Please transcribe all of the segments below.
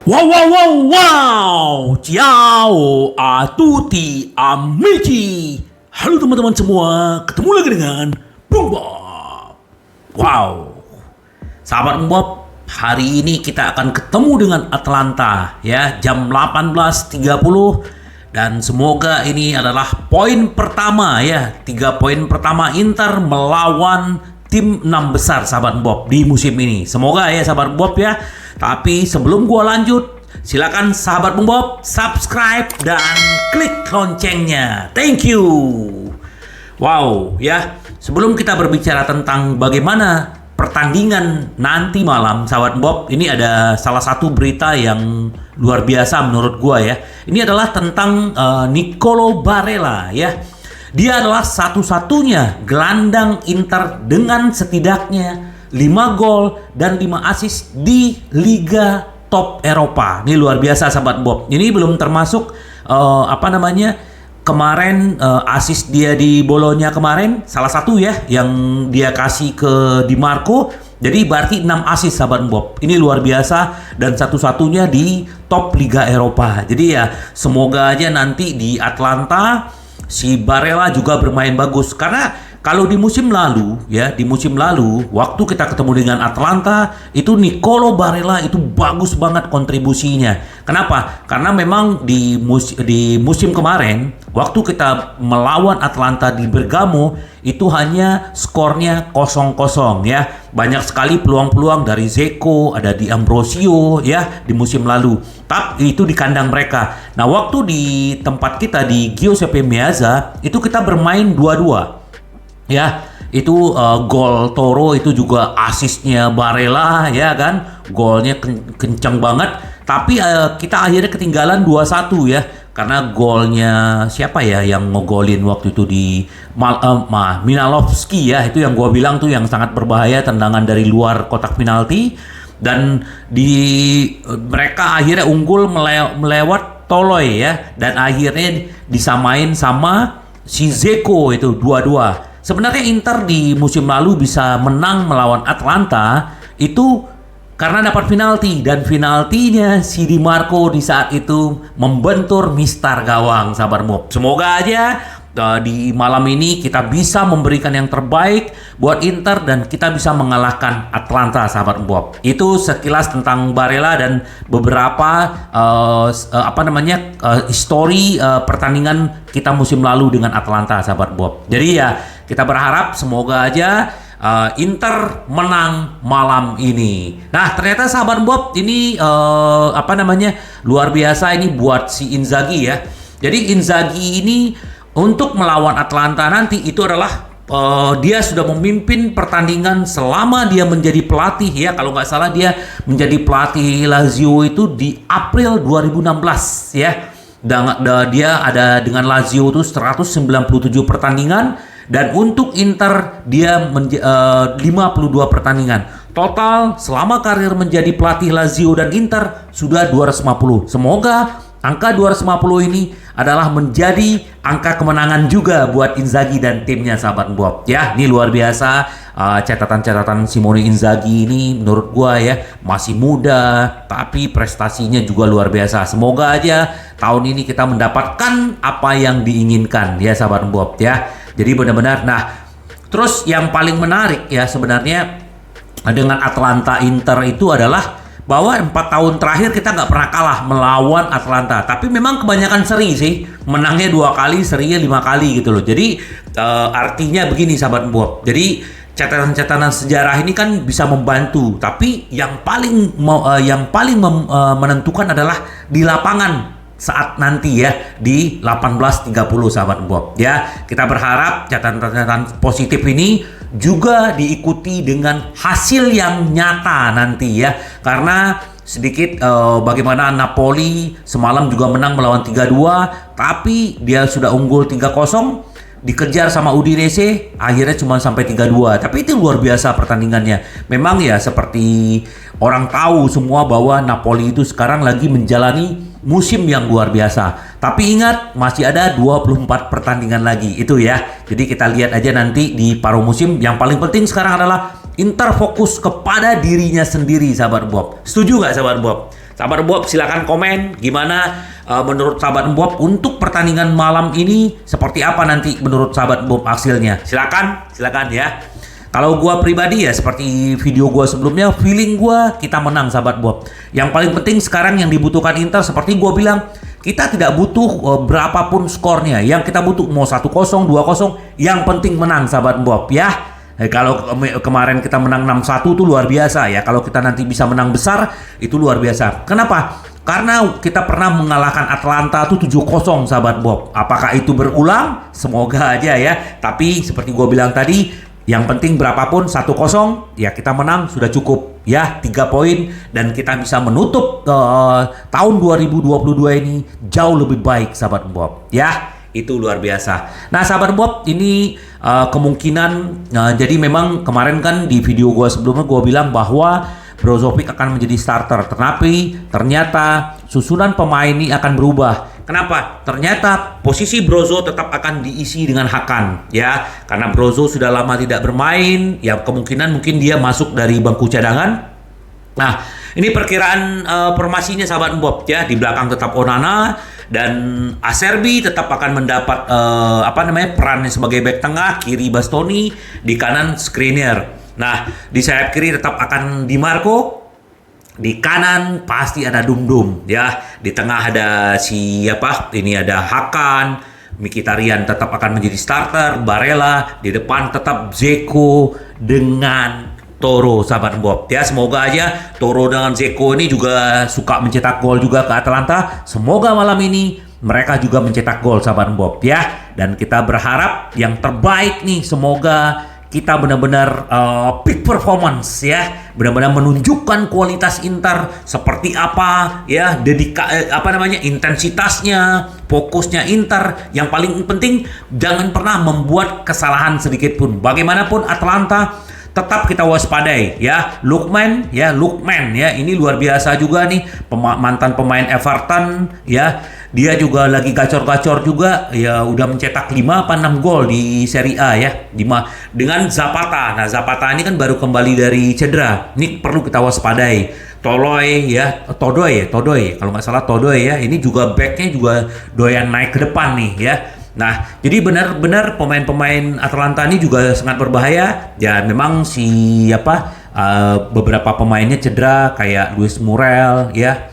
Wow, wow, wow, wow. Ciao a tutti amici. Halo teman-teman semua, ketemu lagi dengan Bung Bob. Wow. Sahabat Bung Bob, hari ini kita akan ketemu dengan Atalanta ya, jam 18.30 dan semoga ini adalah poin pertama ya, 3 poin pertama Inter melawan tim 6 besar sahabat Bob di musim ini. Semoga ya sahabat Bob ya. Tapi sebelum gua lanjut, silakan sahabat Bung Bob subscribe dan klik loncengnya. Thank you. Wow ya, sebelum kita berbicara tentang bagaimana pertandingan nanti malam sahabat Bob, ini ada salah satu berita yang luar biasa menurut gua ya. Ini adalah tentang Nicolo Barella ya. Dia adalah satu-satunya gelandang Inter dengan setidaknya 5 gol dan 5 assist di Liga Top Eropa. Ini luar biasa sahabat Bob. Ini belum termasuk kemarin assist dia di Bolonya kemarin, salah satu ya yang dia kasih ke Di Marco. Jadi berarti 6 assist sahabat Bob. Ini luar biasa dan satu-satunya di top Liga Eropa. Jadi ya semoga aja nanti di Atalanta si Barella juga bermain bagus, karena kalau di musim lalu ya, waktu kita ketemu dengan Atalanta itu Nicolo Barella itu bagus banget kontribusinya. Kenapa? Karena memang di musim kemarin waktu kita melawan Atalanta di Bergamo itu hanya skornya 0-0 ya. Banyak sekali peluang-peluang dari Dzeko, ada di Ambrosio ya di musim lalu. Tapi itu di kandang mereka. Nah, waktu di tempat kita di Giuseppe Meazza itu kita bermain 2-2. Ya, itu gol Toro itu juga asisnya Barella ya kan, golnya kencang banget. Tapi kita akhirnya ketinggalan 2-1 ya, karena golnya siapa ya yang ngegolin waktu itu di Minalovski ya, itu yang gua bilang tuh yang sangat berbahaya, tendangan dari luar kotak penalti. Dan mereka akhirnya unggul melewat Toloi ya, dan akhirnya disamain sama si Dzeko itu 2-2. Sebenarnya Inter di musim lalu bisa menang melawan Atalanta itu karena dapat penalti, dan penaltinya si Di Marco di saat itu membentur mistar gawang sahabat Bob. Semoga aja di malam ini kita bisa memberikan yang terbaik buat Inter dan kita bisa mengalahkan Atalanta sahabat Bob. Itu sekilas tentang Barella dan beberapa histori pertandingan kita musim lalu dengan Atalanta sahabat Bob. Jadi ya kita berharap semoga aja Inter menang malam ini. Nah, ternyata sahabat Bob ini luar biasa ini buat si Inzaghi ya. Jadi Inzaghi ini untuk melawan Atalanta nanti itu adalah dia sudah memimpin pertandingan selama dia menjadi pelatih ya. Kalau nggak salah dia menjadi pelatih Lazio itu di April 2016 ya. Dan dia ada dengan Lazio itu 197 pertandingan, dan untuk Inter dia 52 pertandingan. Total selama karir menjadi pelatih Lazio dan Inter sudah 250. Semoga angka 250 ini adalah menjadi angka kemenangan juga buat Inzaghi dan timnya sahabat Bob. Ya, ini luar biasa catatan-catatan Simone Inzaghi ini menurut gua ya masih muda tapi prestasinya juga luar biasa. Semoga aja tahun ini kita mendapatkan apa yang diinginkan ya sahabat Bob ya. Jadi benar-benar terus yang paling menarik ya sebenarnya dengan Atalanta Inter itu adalah bahwa 4 tahun terakhir kita nggak pernah kalah melawan Atalanta. Tapi memang kebanyakan seri sih. Menangnya 2 kali, serinya 5 kali gitu loh. Jadi artinya begini sahabat Bob. Jadi catatan-catatan sejarah ini kan bisa membantu. Tapi yang paling menentukan adalah di lapangan saat nanti ya di 18.30 sahabat Bob. Ya, kita berharap catatan-catatan positif ini juga diikuti dengan hasil yang nyata nanti ya, karena sedikit bagaimana Napoli semalam juga menang melawan 3-2 tapi dia sudah unggul 3-0, dikejar sama Udinese akhirnya cuma sampai 3-2, tapi itu luar biasa pertandingannya. Memang ya seperti orang tahu semua bahwa Napoli itu sekarang lagi menjalani musim yang luar biasa. Tapi ingat, masih ada 24 pertandingan lagi itu ya. Jadi kita lihat aja nanti di paruh musim. Yang paling penting sekarang adalah Inter fokus kepada dirinya sendiri sahabat Bob. Setuju nggak sahabat Bob? Sahabat Bob silakan komen gimana menurut sahabat Bob untuk pertandingan malam ini, seperti apa nanti menurut sahabat Bob hasilnya. Silakan ya. Kalau gua pribadi ya seperti video gua sebelumnya, feeling gua kita menang sahabat Bob. Yang paling penting sekarang yang dibutuhkan Inter, seperti gua bilang, kita tidak butuh berapapun skornya. Yang kita butuh mau 1-0, 2-0, yang penting menang sahabat Bob ya. Kalau kemarin kita menang 6-1 itu luar biasa ya. Kalau kita nanti bisa menang besar itu luar biasa. Kenapa? Karena kita pernah mengalahkan Atalanta tuh 7-0 sahabat Bob. Apakah itu berulang? Semoga aja ya. Tapi seperti gua bilang tadi, yang penting berapapun 1-0 ya kita menang sudah cukup ya, 3 poin dan kita bisa menutup tahun 2022 ini jauh lebih baik sahabat Bob ya. Itu luar biasa. Nah sahabat Bob, ini kemungkinan jadi memang kemarin kan di video gua sebelumnya gua bilang bahwa Brozovic akan menjadi starter, tetapi ternyata susunan pemain ini akan berubah. Kenapa? Ternyata posisi Brozo tetap akan diisi dengan Hakan ya, karena Brozo sudah lama tidak bermain, ya kemungkinan mungkin dia masuk dari bangku cadangan. Nah, ini perkiraan formasinya sahabat Bob ya, di belakang tetap Onana dan Acerbi tetap akan mendapat perannya sebagai bek tengah, kiri Bastoni, di kanan Skriniar. Nah, di sayap kiri tetap akan Di Marco. Di kanan pasti ada Dum ya. Di tengah ada siapa? Ini ada Hakan, Mkhitaryan tetap akan menjadi starter, Barella, di depan tetap Dzeko dengan Toro sahabat Bob. Ya semoga aja Toro dengan Dzeko ini juga suka mencetak gol juga ke Atalanta. Semoga malam ini mereka juga mencetak gol sahabat Bob ya. Dan kita berharap yang terbaik nih, semoga kita benar-benar peak performance ya, benar-benar menunjukkan kualitas Inter seperti apa ya, intensitasnya, fokusnya Inter. Yang paling penting jangan pernah membuat kesalahan sedikit pun. Bagaimanapun Atalanta tetap kita waspadai ya. Lookman ya, ini luar biasa juga nih, mantan pemain Everton ya. Dia juga lagi gacor-gacor juga ya, udah mencetak 5 apa 6 gol di Serie A ya, dengan Zapata. Nah Zapata ini kan baru kembali dari cedera, ini perlu kita waspadai. Todoy kalau nggak salah Todoy ya, ini juga backnya juga doyan naik ke depan nih ya. Nah, jadi benar-benar pemain-pemain Atalanta ini juga sangat berbahaya. Ya, memang beberapa pemainnya cedera kayak Luis Muriel ya.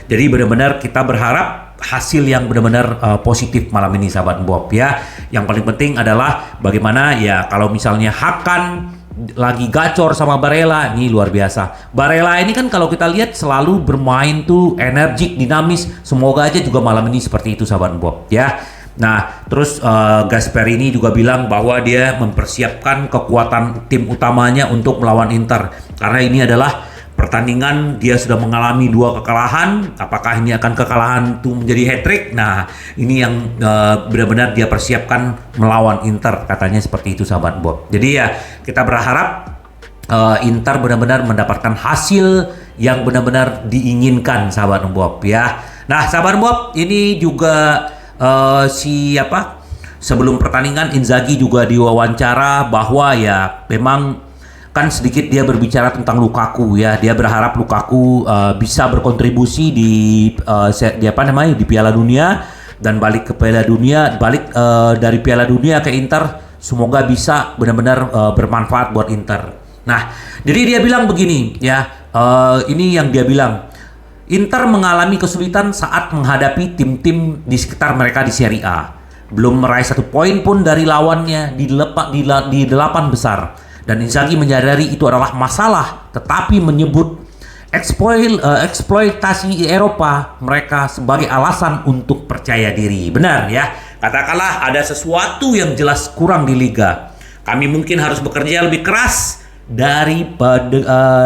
Jadi benar-benar kita berharap hasil yang benar-benar positif malam ini sahabat Bob ya. Yang paling penting adalah bagaimana ya kalau misalnya Hakan lagi gacor sama Barella, ini luar biasa. Barella ini kan kalau kita lihat selalu bermain tuh energik, dinamis. Semoga aja juga malam ini seperti itu sahabat Bob ya. Nah, terus Gasperini juga bilang bahwa dia mempersiapkan kekuatan tim utamanya untuk melawan Inter. Karena ini adalah pertandingan dia sudah mengalami 2 kekalahan. Apakah ini akan kekalahan itu menjadi hat-trick? Nah, ini yang benar-benar dia persiapkan melawan Inter, katanya seperti itu sahabat Bob. Jadi ya kita berharap Inter benar-benar mendapatkan hasil yang benar-benar diinginkan sahabat Bob ya. Nah sahabat Bob, ini juga sebelum pertandingan Inzaghi juga diwawancara bahwa ya memang kan sedikit dia berbicara tentang Lukaku ya. Dia berharap Lukaku bisa berkontribusi di Piala Dunia dan balik dari Piala Dunia ke Inter, semoga bisa benar-benar bermanfaat buat Inter. Nah, jadi dia bilang begini ya, ini yang dia bilang, Inter mengalami kesulitan saat menghadapi tim-tim di sekitar mereka di Serie A. Belum meraih 1 poin pun dari lawannya di 8 besar. Dan Inzaghi menyadari itu adalah masalah, tetapi menyebut eksploitasi Eropa mereka sebagai alasan untuk percaya diri. Benar ya, katakanlah ada sesuatu yang jelas kurang di Liga. Kami mungkin harus bekerja lebih keras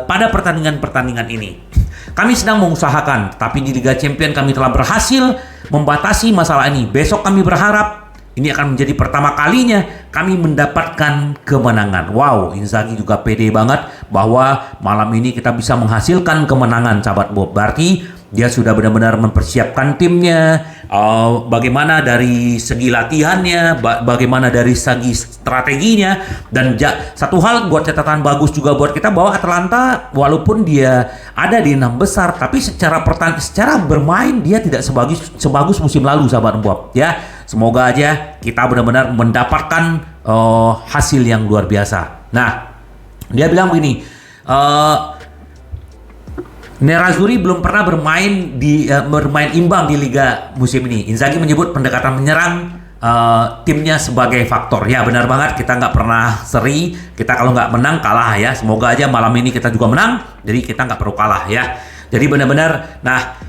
pada pertandingan-pertandingan ini. Kami sedang mengusahakan, tapi di Liga Champions kami telah berhasil membatasi masalah ini. Besok kami berharap ini akan menjadi pertama kalinya kami mendapatkan kemenangan. Wow, Inzaghi juga pede banget bahwa malam ini kita bisa menghasilkan kemenangan sahabat Bob. Berarti Dia sudah benar-benar mempersiapkan timnya, bagaimana dari segi latihannya, bagaimana dari segi strateginya. Dan satu hal buat catatan bagus juga buat kita, bahwa Atalanta walaupun dia ada di 6 besar, tapi secara bermain dia tidak sebagus musim lalu, sahabat Bob. Ya, semoga aja kita benar-benar mendapatkan hasil yang luar biasa. Nah, dia bilang begini, Nerazzurri belum pernah bermain imbang di Liga musim ini. Inzaghi menyebut pendekatan menyerang timnya sebagai faktor. Ya, benar banget, kita nggak pernah seri. Kita kalau nggak menang kalah ya. Semoga aja malam ini kita juga menang. Jadi kita nggak perlu kalah ya. Jadi benar-benar,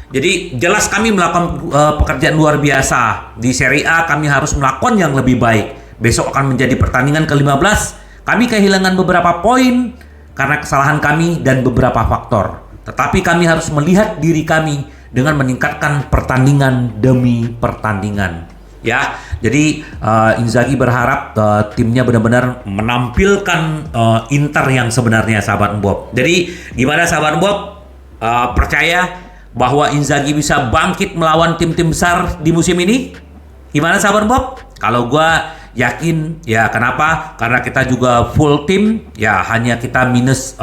jadi jelas kami melakukan pekerjaan luar biasa. Di Serie A kami harus melakukan yang lebih baik. Besok akan menjadi pertandingan ke-15. Kami kehilangan beberapa poin karena kesalahan kami dan beberapa faktor. Tetapi kami harus melihat diri kami dengan meningkatkan pertandingan demi pertandingan. Ya, jadi Inzaghi berharap timnya benar-benar menampilkan Inter yang sebenarnya, sahabat Bob. Jadi gimana, sahabat Bob? Percaya bahwa Inzaghi bisa bangkit melawan tim-tim besar di musim ini? Gimana, sahabat Bob? Kalau gua yakin ya. Kenapa? Karena kita juga full tim ya, hanya kita minus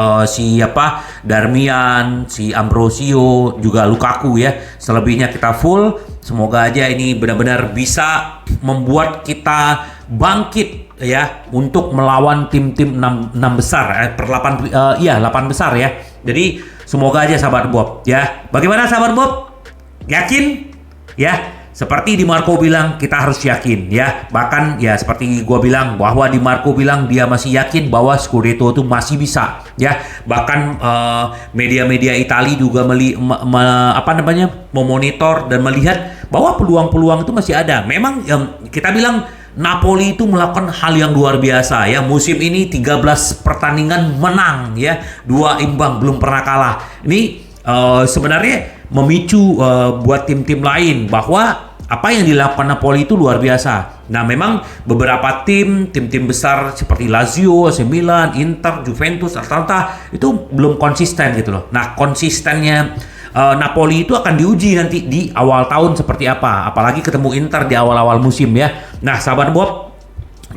Darmian, si Ambrosio, juga Lukaku ya. Selebihnya kita full. Semoga aja ini benar-benar bisa membuat kita bangkit ya untuk melawan tim-tim 6 besar 8 besar ya. Jadi semoga aja, sahabat Bob ya. Bagaimana, sahabat Bob? Yakin? Ya. Seperti Di Marco bilang, kita harus yakin ya. Bahkan ya seperti gua bilang, bahwa Di Marco bilang dia masih yakin bahwa Scudetto itu masih bisa ya. Bahkan media-media Italia juga memonitor dan melihat bahwa peluang-peluang itu masih ada. Memang kita bilang Napoli itu melakukan hal yang luar biasa ya. Musim ini 13 pertandingan menang ya, 2 imbang, belum pernah kalah. Ini sebenarnya memicu buat tim-tim lain bahwa apa yang dilakukan Napoli itu luar biasa. Nah, memang beberapa tim-tim besar seperti Lazio, AC Milan, Inter, Juventus, Atalanta itu belum konsisten gitu loh. Nah, konsistennya Napoli itu akan diuji nanti di awal tahun seperti apa. Apalagi ketemu Inter di awal-awal musim ya. Nah, sahabat Bob,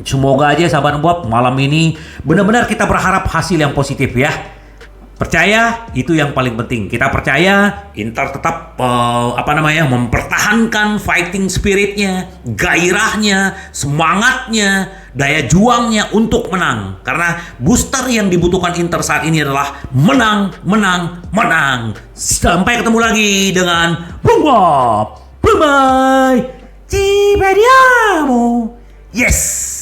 semoga aja, sahabat Bob, malam ini benar-benar kita berharap hasil yang positif ya. Percaya, itu yang paling penting. Kita percaya Inter tetap mempertahankan fighting spiritnya, gairahnya, semangatnya, daya juangnya untuk menang. Karena booster yang dibutuhkan Inter saat ini adalah menang, menang, menang. Sampai ketemu lagi dengan Bung Bob. Bye bye. Ci vediamo. Yes.